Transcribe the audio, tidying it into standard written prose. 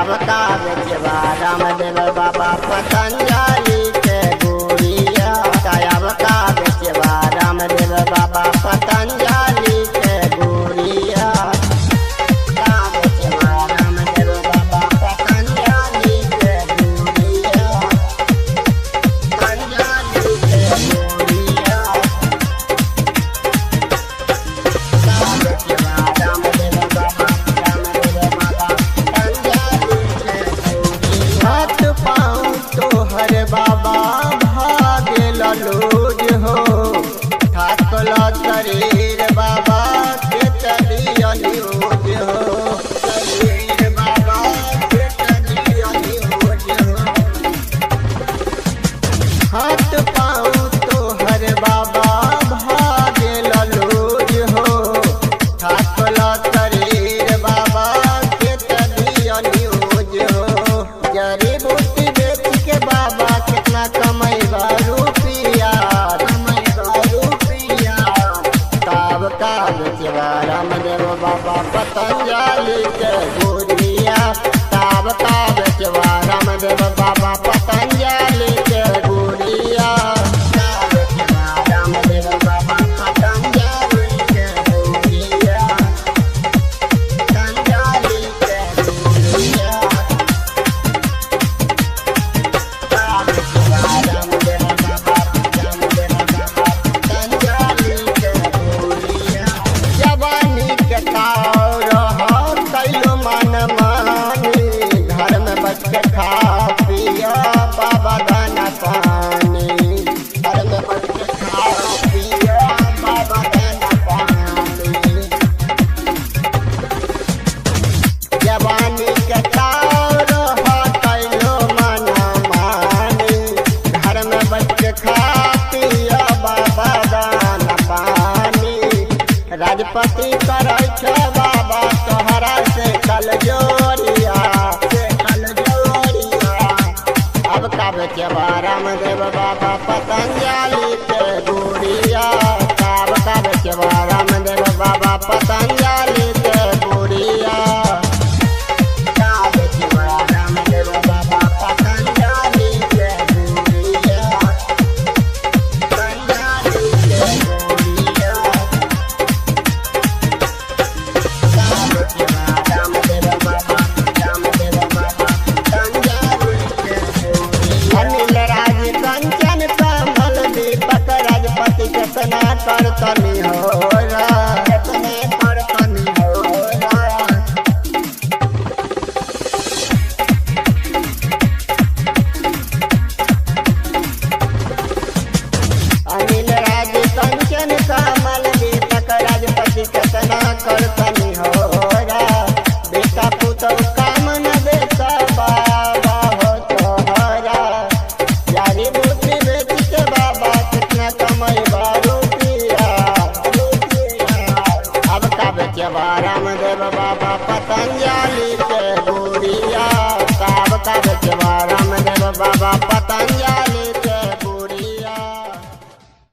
का बेचवा रामदेव बाबा पतंजलि के गुड़िया कायाब का बेचवा रामदेव बाबा पतंजलि के गुड़िया का बेचवा रामदेव बाबा पतंजलि के गुड़िया पतंजलि के गुड़िया का बेचवा रामदेव बाबा हाथ पाँव तोहर बाबा भागे ललूज हो ठाकल शरीर बाबा के तलियलूज हो शरीर बाबा के तलियलूज हो हाथ पाँव तोहर बाबा भागे ललूज हो ठाकल शरीर बाबा के तलियलूज हो जड़ी बूटी बेच के बाबा कितना कमैबा रुपया तब का बेचवा रामदेव बाबा पतंजलि के गुड़िया तब का बेचवा रामदेव बाबा पतंजलि के गुड़िया रामदेव बाबा पतंजलि के गुड़िया पतंजलि के गुड़िया जवानी के ताव कैलो मन मानी घर में बच के खा पिया बाबा दाना पानी घर में बच के खा पिया बाबा दाना पानी जवानी के ताव कैलो मन मानी घर में बच के खा पिया बाबा दाना पानी राजपति करे छे बाबा तोहरा से कल जोरिया अब का बेचवा रामदेव बाबा पतंजलि के गुड़िया अब का बेचवा रामदेव बाबा पतंजलि के गुड़िया का बेचवा रामदेव बाबा पतंजलि के गुड़िया पतंजलि के गुड़िया अनिल राज कंचन कमल दीपक राजपति कितना करतनी हो कितने करतनी हो अनिल राज कंचन कमल दीपक राजपति कितना करतनी हो बेटा पुतौ काम न बेटा बाबा हो तोहरा यारी बूटी बेच के बाबा कितना कमैबा रुपया अब का बेचवा रामदेव बाबा पतंजलि के गुड़िया अब का बेचवा रामदेव बाबा